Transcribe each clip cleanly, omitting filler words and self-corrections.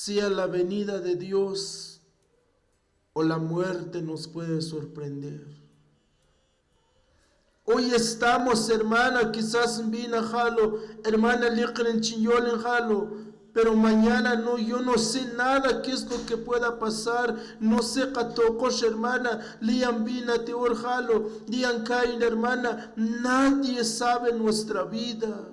sea la venida de Dios o la muerte nos puede sorprender. Hoy estamos, hermana, quizás vina jalo, hermana liquen chinyol jalo, pero mañana no, yo no sé nada qué es lo que pueda pasar, no sé katokos, hermana, lian vina teor jalo, lian kain, hermana, nadie sabe nuestra vida.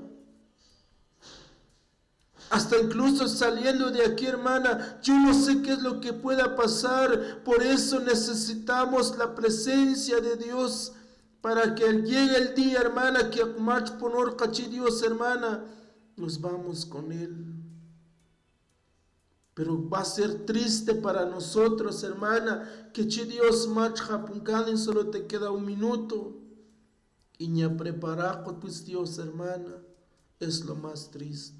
Hasta incluso saliendo de aquí, hermana, yo no sé qué es lo que pueda pasar. Por eso necesitamos la presencia de Dios para que llegue el día, hermana, que march ponor cachi Dios, hermana, nos vamos con Él. Pero va a ser triste para nosotros, hermana, que chi Dios march japuncan solo te queda un minuto. Y ni a preparar con tus Dios, hermana, es lo más triste.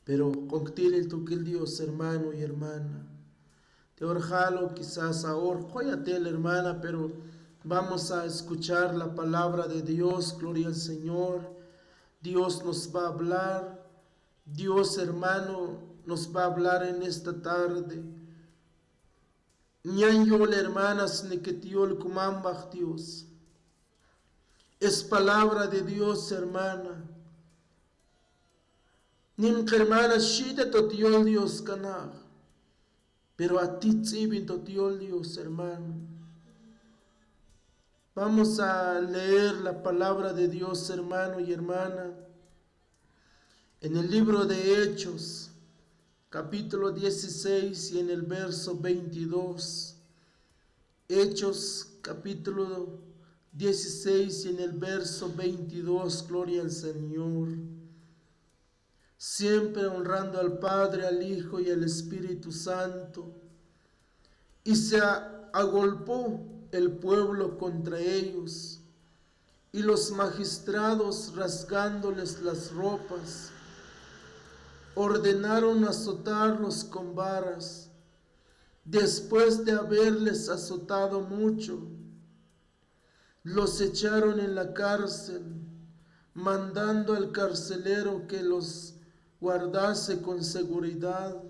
Pero contiene tu que el Dios, hermano y hermana. Te orjalo quizás ahora, jóyate, hermana, pero vamos a escuchar la palabra de Dios, gloria al Señor. Dios nos va a hablar. Dios, hermano, nos va a hablar en esta tarde. Ñan yol, hermanas, ne que tiol kumambach Dios. Es palabra de Dios, hermana. Nim hermana shita totiol Dios canag. Pero a ti tzibin totiol Dios, hermano. Vamos a leer la palabra de Dios, hermano y hermana. En el libro de Hechos, capítulo 16 y en el verso 22. Hechos, capítulo 16 y en el verso 22. Gloria al Señor. Siempre honrando al Padre, al Hijo y al Espíritu Santo. Y se agolpó el pueblo contra ellos, y los magistrados, rasgándoles las ropas, ordenaron azotarlos con varas. Después de haberles azotado mucho, los echaron en la cárcel, mandando al carcelero que los guardase con seguridad,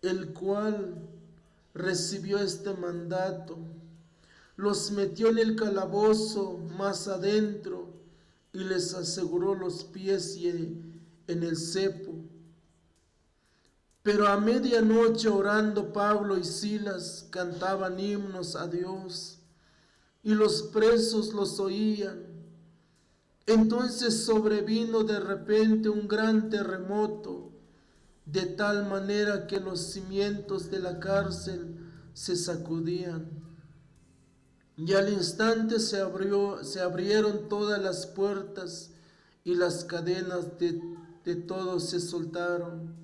el cual recibió este mandato. Los metió en el calabozo más adentro y les aseguró los pies en el cepo. Pero a medianoche, orando, Pablo y Silas cantaban himnos a Dios y los presos los oían. Entonces sobrevino de repente un gran terremoto, de tal manera que los cimientos de la cárcel se sacudían. Y al instante se abrieron todas las puertas y las cadenas de todos se soltaron.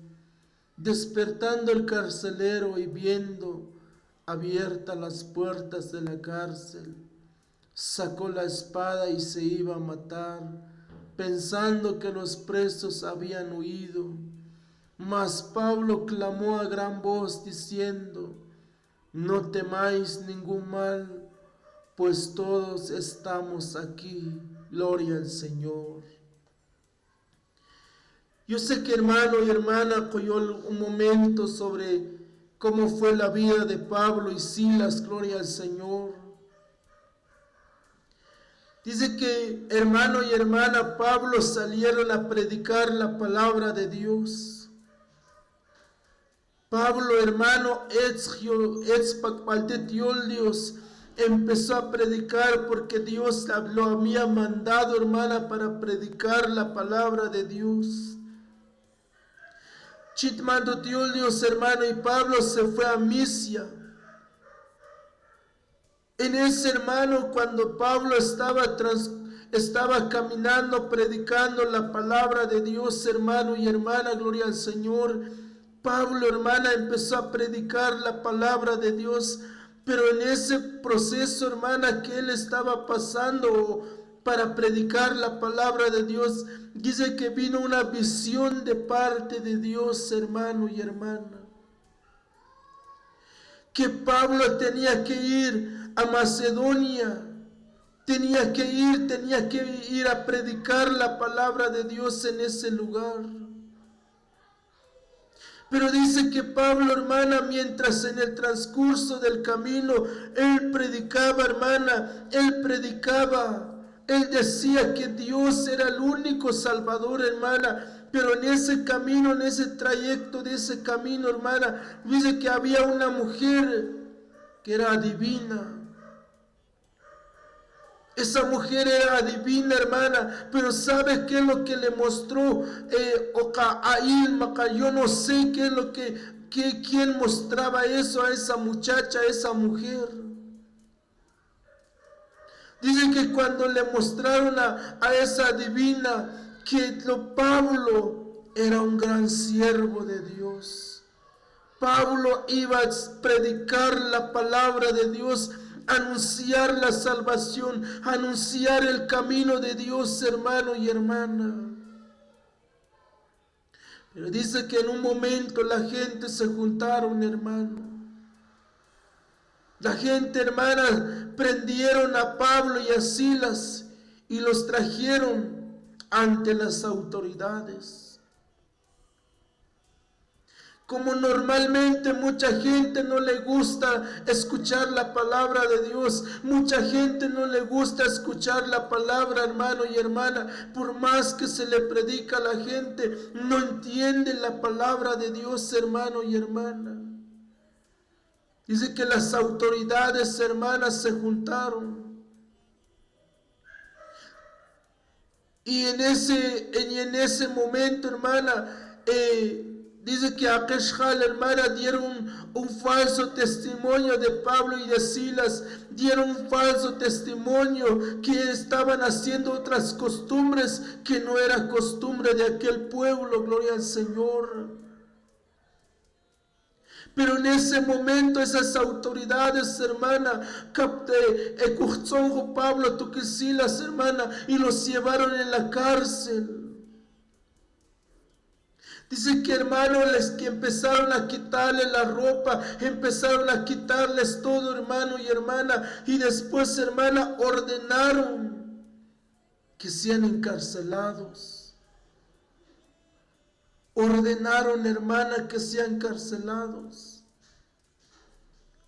Despertando el carcelero y viendo abiertas las puertas de la cárcel, sacó la espada y se iba a matar, pensando que los presos habían huido. Mas Pablo clamó a gran voz diciendo: no temáis ningún mal, pues todos estamos aquí. Gloria al Señor. Yo sé que hermano y hermana coyó un momento sobre cómo fue la vida de Pablo y Silas. Gloria al Señor. Dice que hermano y hermana Pablo salieron a predicar la palabra de Dios. Pablo, hermano, Dios empezó a predicar porque Dios lo había mandado, hermana, para predicar la palabra de Dios. Chitmando Dios, hermano, y Pablo se fue a Misia. En ese, hermano, cuando Pablo estaba caminando, predicando la palabra de Dios, hermano y hermana, gloria al Señor. Pablo, hermana, empezó a predicar la palabra de Dios, pero en ese proceso, hermana, que él estaba pasando para predicar la palabra de Dios, dice que vino una visión de parte de Dios, hermano y hermana, que Pablo tenía que ir a Macedonia, tenía que ir a predicar la palabra de Dios en ese lugar. Pero dice que Pablo, hermana, mientras en el transcurso del camino, él predicaba, hermana, él decía que Dios era el único Salvador, hermana. Pero en ese camino, en ese trayecto de ese camino, hermana, dice que había una mujer que era adivina. Esa mujer era adivina, hermana, pero ¿sabe qué es lo que le mostró? Yo no sé qué es lo quién mostraba eso a esa muchacha, a esa mujer. Dicen que cuando le mostraron a esa adivina, que Pablo era un gran siervo de Dios. Pablo iba a predicar la palabra de Dios, anunciar la salvación, anunciar el camino de Dios, hermano y hermana. Pero dice que en un momento la gente se juntaron, hermano. La gente, hermana, prendieron a Pablo y a Silas y los trajeron ante las autoridades. Como normalmente mucha gente no le gusta escuchar la palabra de Dios, mucha gente no le gusta escuchar la palabra, hermano y hermana, por más que se le predica a la gente, no entiende la palabra de Dios, hermano y hermana. Dice que las autoridades, hermanas, se juntaron. Y en ese momento, hermana, dice que a Keshal, hermana, dieron un falso testimonio de Pablo y de Silas. Dieron un falso testimonio que estaban haciendo otras costumbres que no era costumbre de aquel pueblo, gloria al Señor. Pero en ese momento esas autoridades, hermana, escucharon Pablo, tú que Silas, hermana, y los llevaron en la cárcel. Dice que, hermano, que empezaron a quitarle la ropa, empezaron a quitarles todo, hermano y hermana, y después, hermana, ordenaron que sean encarcelados. Ordenaron, hermana, que sean encarcelados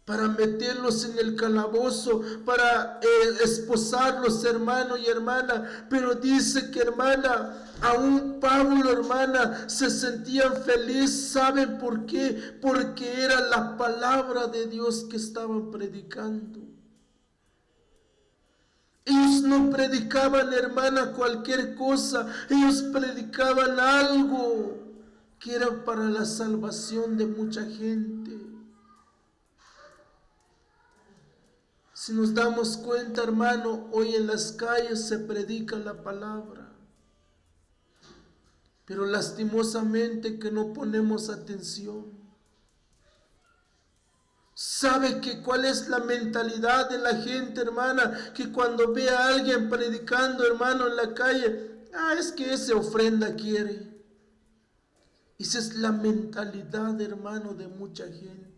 para meterlos en el calabozo, para esposarlos, hermano y hermana. Pero dice que, hermana, aún Pablo, hermana, se sentían felices. ¿Saben por qué? Porque era la palabra de Dios que estaban predicando. Ellos no predicaban, hermana, cualquier cosa. Ellos predicaban algo que era para la salvación de mucha gente. Si nos damos cuenta, hermano, hoy en las calles se predica la palabra, pero lastimosamente que no ponemos atención. ¿Sabe cuál es la mentalidad de la gente, hermana? Que cuando ve a alguien predicando, hermano, en la calle, es que ese ofrenda quiere. Esa es la mentalidad, hermano, de mucha gente.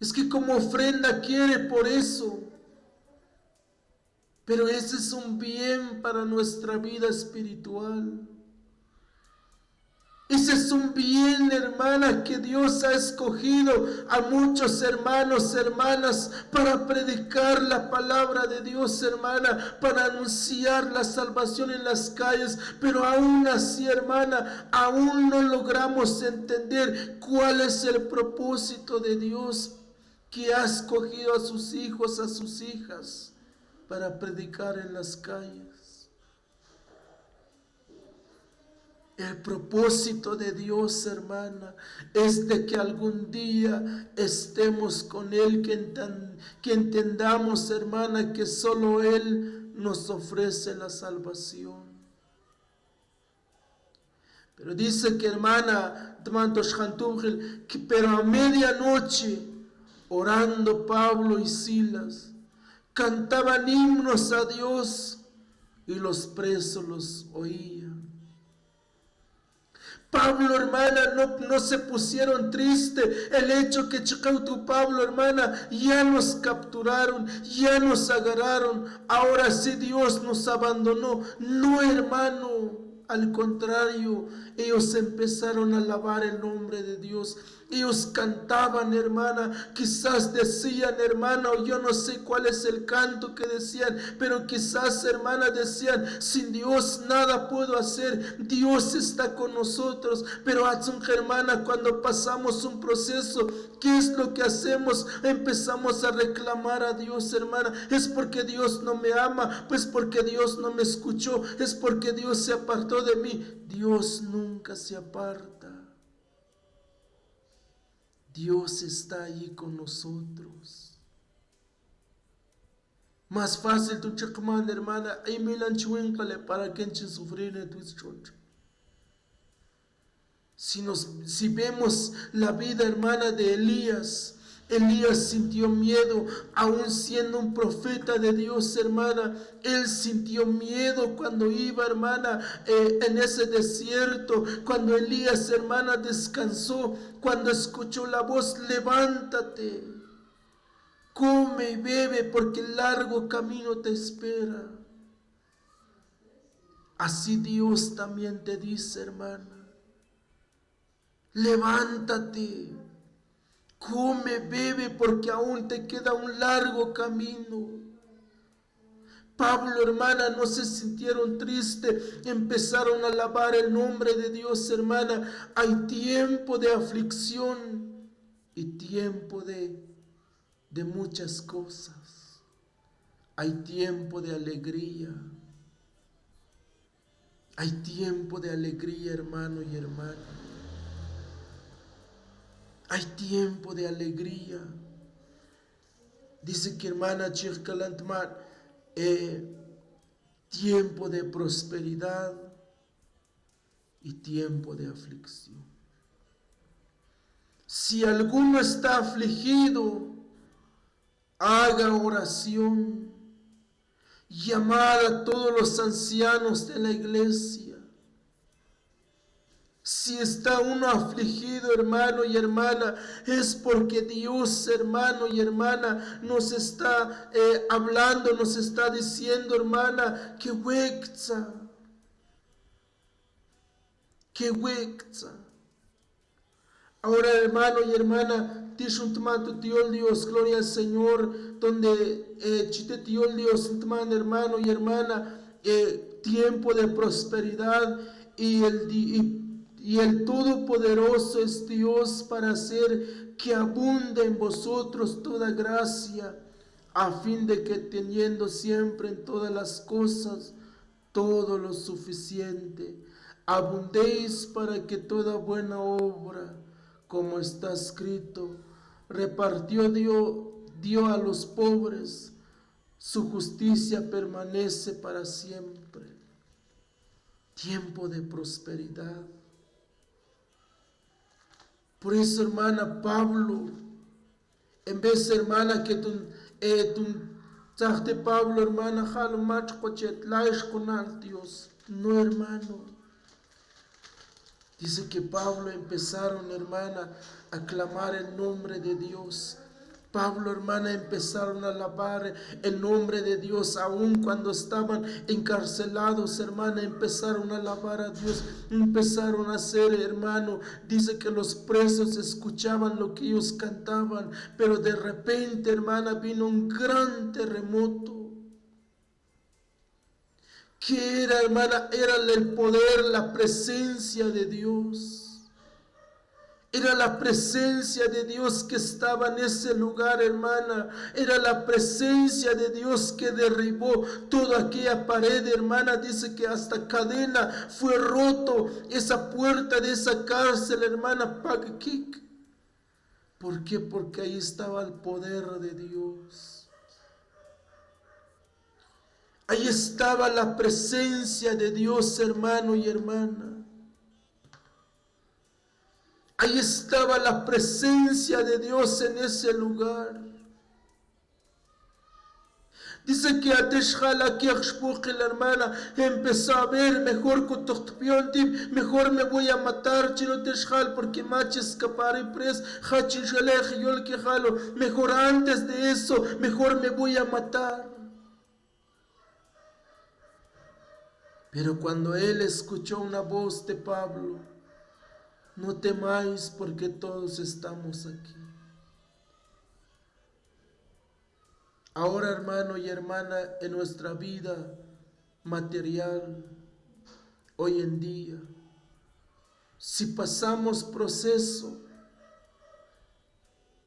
Es que como ofrenda quiere por eso. Pero ese es un bien para nuestra vida espiritual. Ese es un bien, hermana, que Dios ha escogido a muchos hermanos, hermanas, para predicar la palabra de Dios, hermana, para anunciar la salvación en las calles. Pero aún así, hermana, aún no logramos entender cuál es el propósito de Dios, que ha escogido a sus hijos, a sus hijas, para predicar en las calles. El propósito de Dios, hermana, es de que algún día estemos con Él, que entendamos, hermana, que solo Él nos ofrece la salvación. Pero dice que, hermana, pero a medianoche, orando Pablo y Silas, cantaban himnos a Dios y los presos los oían. Pablo, hermana, no se pusieron triste el hecho que Chacautu Pablo, hermana, ya nos capturaron, ya nos agarraron, ahora sí Dios nos abandonó. No, hermano, Al contrario, ellos empezaron a alabar el nombre de Dios. Ellos cantaban, hermana, quizás decían, hermana, o yo no sé cuál es el canto que decían, pero quizás, hermana, decían, sin Dios nada puedo hacer, Dios está con nosotros. Pero, hermana, cuando pasamos un proceso, ¿qué es lo que hacemos? Empezamos a reclamar a Dios, hermana. Es porque Dios no me ama, pues porque Dios no me escuchó, es porque Dios se apartó de mí. Dios nunca se aparta. Dios está ahí con nosotros. Más fácil tu chakman, hermana, ay milan chuincale para que enchen sufrir en tu choncho. Si vemos la vida, hermana, de Elías, Elías sintió miedo, aún siendo un profeta de Dios, hermana. Él sintió miedo cuando iba, hermana, en ese desierto. Cuando Elías, hermana, descansó, cuando escuchó la voz, levántate, come y bebe, porque el largo camino te espera. Así Dios también te dice, hermana, levántate, come, bebe, porque aún te queda un largo camino. Pablo, hermana, no se sintieron tristes, empezaron a alabar el nombre de Dios, hermana. Hay tiempo de aflicción y tiempo de muchas cosas. Hay tiempo de alegría. Hay tiempo de alegría, hermano y hermana. Hay tiempo de alegría. Dice que, hermana Chirkalantman, tiempo de prosperidad y tiempo de aflicción. Si alguno está afligido, haga oración, llamad a todos los ancianos de la iglesia. Si está uno afligido, hermano y hermana, es porque Dios, hermano y hermana, nos está hablando, nos está diciendo, hermana, que huexa. Ahora, hermano y hermana, tishuntumantu tiol Dios, gloria al Señor, donde chite tiol Dios, hermano y hermana, tiempo de prosperidad y el Todopoderoso es Dios para hacer que abunde en vosotros toda gracia, a fin de que teniendo siempre en todas las cosas todo lo suficiente, abundéis para que toda buena obra, como está escrito, repartió dio a los pobres, su justicia permanece para siempre. Tiempo de prosperidad. Por eso, hermana, Pablo, en vez, hermana, que tú Pablo, hermana, Dios, no, hermano. Dice que Pablo empezaron, hermana, a clamar el nombre de Dios. Pablo, hermana, empezaron a alabar el nombre de Dios, aun cuando estaban encarcelados, hermana, empezaron a alabar a Dios, empezaron a hacer, hermano, dice que los presos escuchaban lo que ellos cantaban, pero de repente, hermana, vino un gran terremoto. ¿Qué era, hermana? Era el poder, la presencia de Dios. Era la presencia de Dios que estaba en ese lugar, hermana. Era la presencia de Dios que derribó toda aquella pared, hermana. Dice que hasta cadena fue roto esa puerta de esa cárcel, hermana. ¿Por qué? Porque ahí estaba el poder de Dios. Ahí estaba la presencia de Dios, hermano y hermana. Ahí estaba la presencia de Dios en ese lugar. Dice que Ateshjala que la hermana empezó a ver mejor mejor me voy a matar porque mache escapar y pres mejor antes de eso, mejor me voy a matar. Pero cuando él escuchó una voz de Pablo, no temáis porque todos estamos aquí. Ahora, hermano y hermana, en nuestra vida material, hoy en día, si pasamos proceso,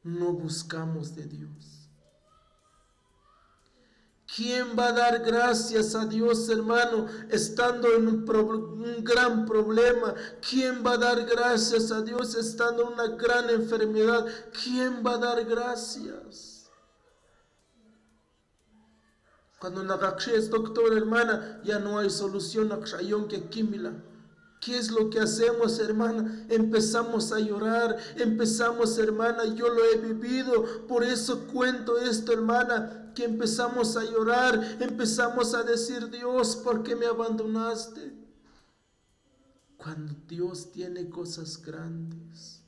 no buscamos de Dios. ¿Quién va a dar gracias a Dios, hermano, estando en un gran problema? ¿Quién va a dar gracias a Dios estando en una gran enfermedad? ¿Quién va a dar gracias? Cuando es doctor, hermana, ya no hay solución a que químila. ¿Qué es lo que hacemos, hermana? Empezamos a llorar, empezamos, hermana, yo lo he vivido, por eso cuento esto, hermana, que empezamos a llorar, empezamos a decir, Dios, ¿por qué me abandonaste? Cuando Dios tiene cosas grandes.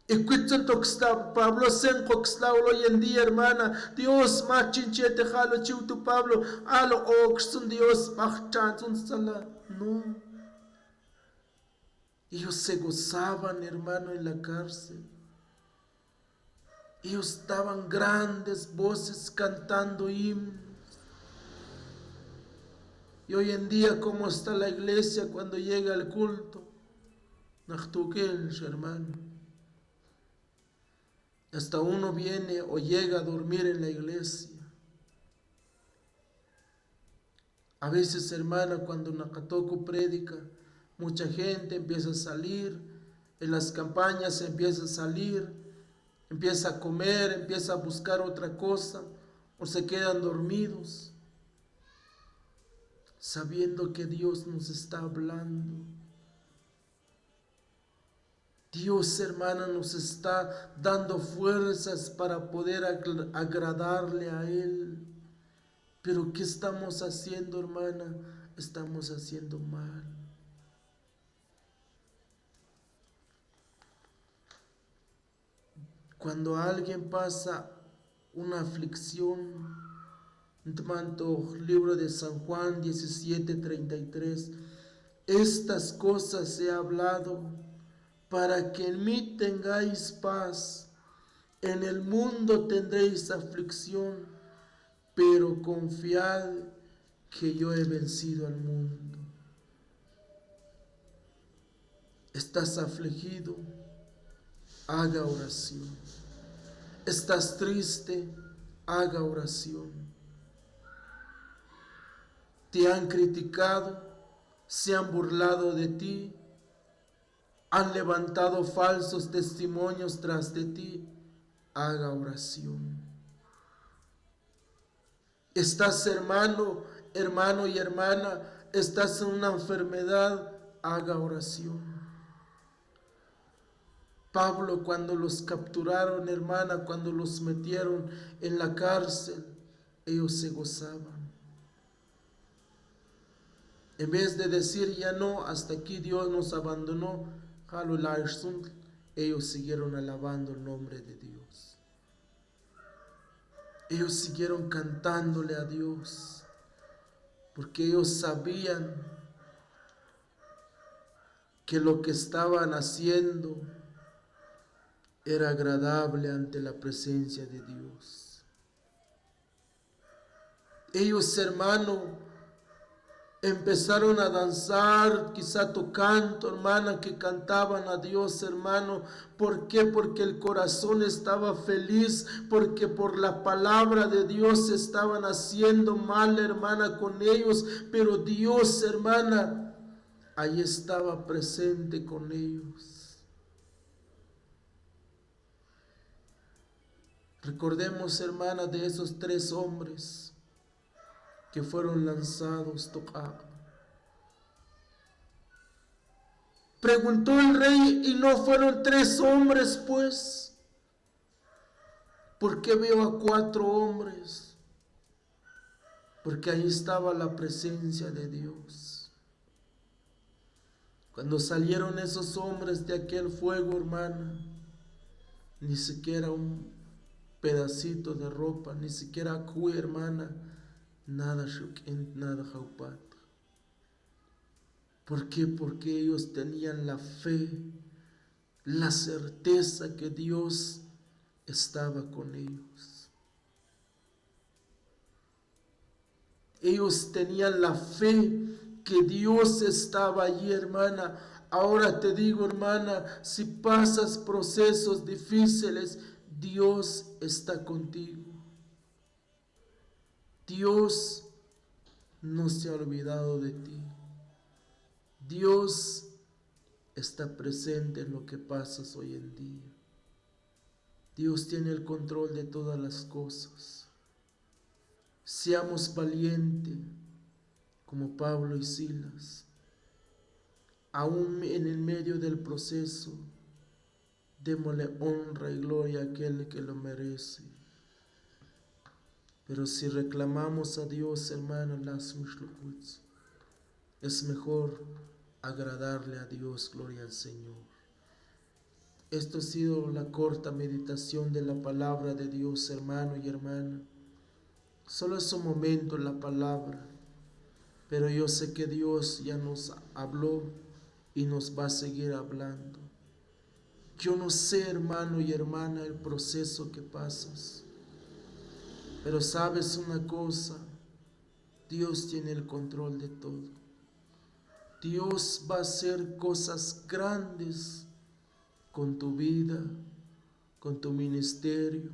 Y Pablo hoy en día, hermana, Dios más chinchete jalo chiutu Pablo, alo oxun Dios bachantun sala. No. Ellos se gozaban, hermano, en la cárcel. Ellos daban grandes voces cantando himnos. Y hoy en día, ¿cómo está la iglesia cuando llega el culto? Nachtukel, hermano. Hasta uno viene o llega a dormir en la iglesia. A veces, hermana, cuando Nakatoko predica, mucha gente empieza a salir, en las campañas empieza a salir, empieza a comer, empieza a buscar otra cosa, o se quedan dormidos, sabiendo que Dios nos está hablando. Dios, hermana, nos está dando fuerzas para poder agradarle a Él. Pero ¿qué estamos haciendo, hermana? Estamos haciendo mal. Cuando alguien pasa una aflicción, libro de San Juan 17:33, estas cosas he hablado para que en mí tengáis paz. En el mundo tendréis aflicción, pero confiad que yo he vencido al mundo. ¿Estás afligido? Haga oración. ¿Estás triste? Haga oración. ¿Te han criticado? ¿Se han burlado de ti? ¿Han levantado falsos testimonios tras de ti? Haga oración. ¿Estás, hermano y hermana? ¿Estás en una enfermedad? Haga oración. Pablo, cuando los capturaron, hermana, cuando los metieron en la cárcel, ellos se gozaban. En vez de decir ya no, hasta aquí Dios nos abandonó, ellos siguieron alabando el nombre de Dios. Ellos siguieron cantándole a Dios, porque ellos sabían que lo que estaban haciendo era agradable ante la presencia de Dios. Ellos, hermano, empezaron a danzar, quizá tocando, hermana, que cantaban a Dios, hermano. ¿Por qué? Porque el corazón estaba feliz, porque por la palabra de Dios estaban haciendo mal, hermana, con ellos, pero Dios, hermana, ahí estaba presente con ellos. Recordemos, hermana, de esos 3 hombres que fueron lanzados, tocados. Preguntó el rey, ¿y no fueron 3 hombres, pues? ¿Por qué veo a 4 hombres? Porque ahí estaba la presencia de Dios. Cuando salieron esos hombres de aquel fuego, hermana, ni siquiera un pedacito de ropa, ni siquiera cuy, hermana, nada shuk'ent, nada jaupat. ¿Por qué? Porque ellos tenían la fe, la certeza que Dios estaba con ellos. Ellos tenían la fe que Dios estaba allí, hermana. Ahora te digo, hermana, si pasas procesos difíciles, Dios está contigo. Dios no se ha olvidado de ti. Dios está presente en lo que pasas hoy en día. Dios tiene el control de todas las cosas. Seamos valientes como Pablo y Silas. Aún en el medio del proceso, démosle honra y gloria a aquel que lo merece. Pero si reclamamos a Dios, hermano, es mejor agradarle a Dios, gloria al Señor. Esto ha sido la corta meditación de la palabra de Dios, hermano y hermana. Solo es un momento la palabra, pero yo sé que Dios ya nos habló y nos va a seguir hablando. Yo no sé, hermano y hermana, el proceso que pasas, pero sabes una cosa, Dios tiene el control de todo. Dios va a hacer cosas grandes con tu vida, con tu ministerio,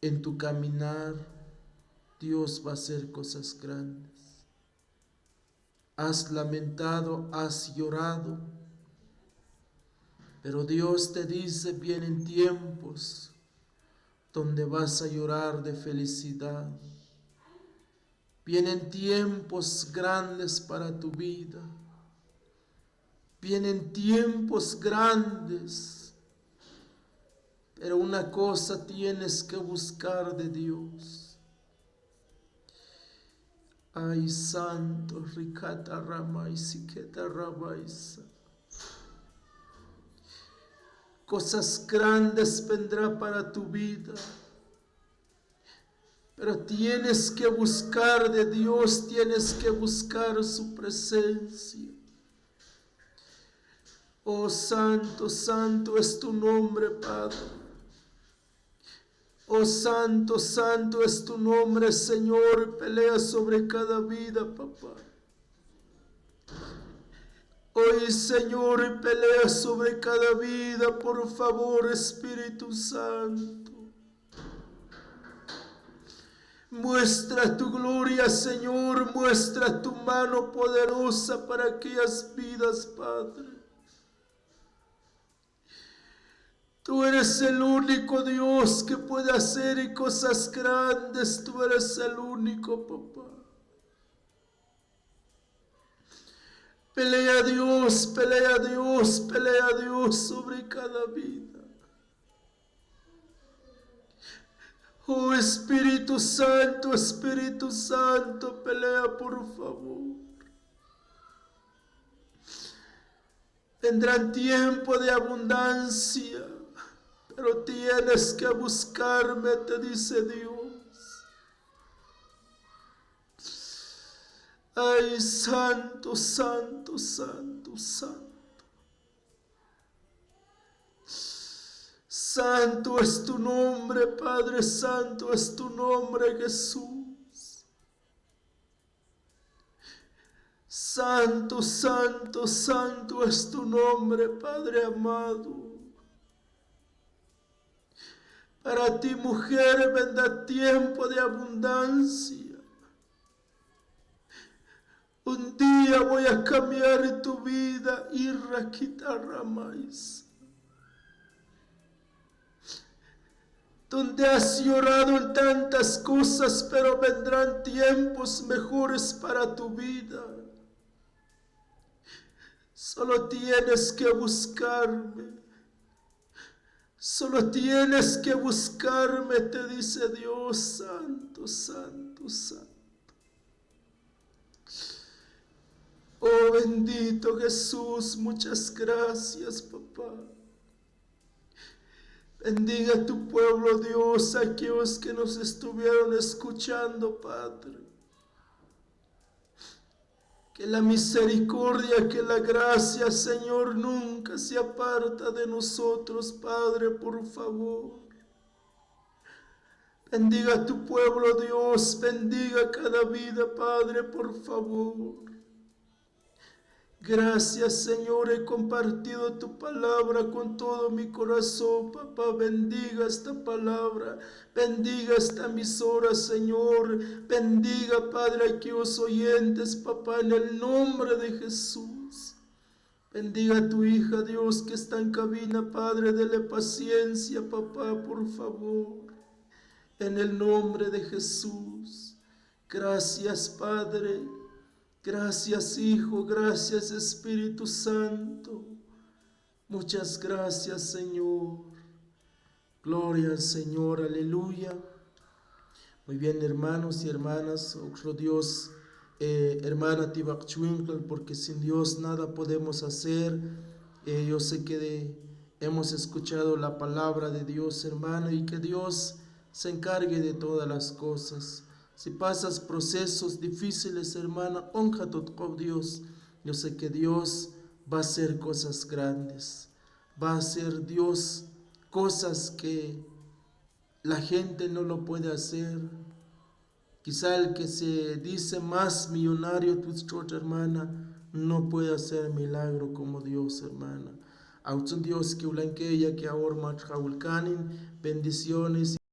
en tu caminar. Dios va a hacer cosas grandes. Has lamentado, has llorado, pero Dios te dice, vienen tiempos donde vas a llorar de felicidad. Vienen tiempos grandes para tu vida. Vienen tiempos grandes, pero una cosa tienes que buscar de Dios. Ay, santo, ricata rama y siqueta rabaisa. Cosas grandes vendrán para tu vida, pero tienes que buscar de Dios, tienes que buscar su presencia. Oh, santo, santo es tu nombre, Padre. Oh, santo, santo es tu nombre, Señor. Pelea sobre cada vida, papá. Hoy, Señor, pelea sobre cada vida, por favor, Espíritu Santo. Muestra tu gloria, Señor, muestra tu mano poderosa para aquellas vidas, Padre. Tú eres el único Dios que puede hacer cosas grandes. Tú eres el único, papá. Pelea a Dios, pelea a Dios, pelea a Dios sobre cada vida. Oh, Espíritu Santo, pelea por favor. Vendrán tiempos de abundancia, pero tienes que buscarme, te dice Dios. Ay, santo, santo, santo, santo. Santo es tu nombre, Padre, santo es tu nombre, Jesús. Santo, santo, santo es tu nombre, Padre amado. Para ti, mujer, vendrá tiempo de abundancia. Un día voy a cambiar tu vida y raquitarramais. Donde has llorado en tantas cosas, pero vendrán tiempos mejores para tu vida. Solo tienes que buscarme. Solo tienes que buscarme, te dice Dios, santo, santo, santo. Oh, bendito Jesús, muchas gracias, papá. Bendiga a tu pueblo, Dios, aquellos que nos estuvieron escuchando, Padre. Que la misericordia, que la gracia, Señor, nunca se aparta de nosotros, Padre, por favor. Bendiga a tu pueblo, Dios, bendiga cada vida, Padre, por favor. Gracias, Señor, he compartido tu palabra con todo mi corazón, papá. Bendiga esta palabra, bendiga esta emisora, Señor. Bendiga, Padre, a aquellos oyentes, papá, en el nombre de Jesús. Bendiga a tu hija, Dios, que está en cabina, Padre, dele paciencia, papá, por favor. En el nombre de Jesús. Gracias, Padre. Gracias, Hijo, gracias, Espíritu Santo. Muchas gracias, Señor. Gloria al Señor, aleluya. Muy bien, hermanos y hermanas, otro Dios, hermana Tibakchuinclal, porque sin Dios nada podemos hacer. Yo sé que hemos escuchado la palabra de Dios, hermano, y que Dios se encargue de todas las cosas. Si pasas procesos difíciles, hermana, honra a Dios. Yo sé que Dios va a hacer cosas grandes. Va a hacer Dios cosas que la gente no lo puede hacer. Quizá el que se dice más millonario, tu hermana, no puede hacer milagro como Dios, hermana. Autzun Dios que ulanqueya que ahora bendiciones.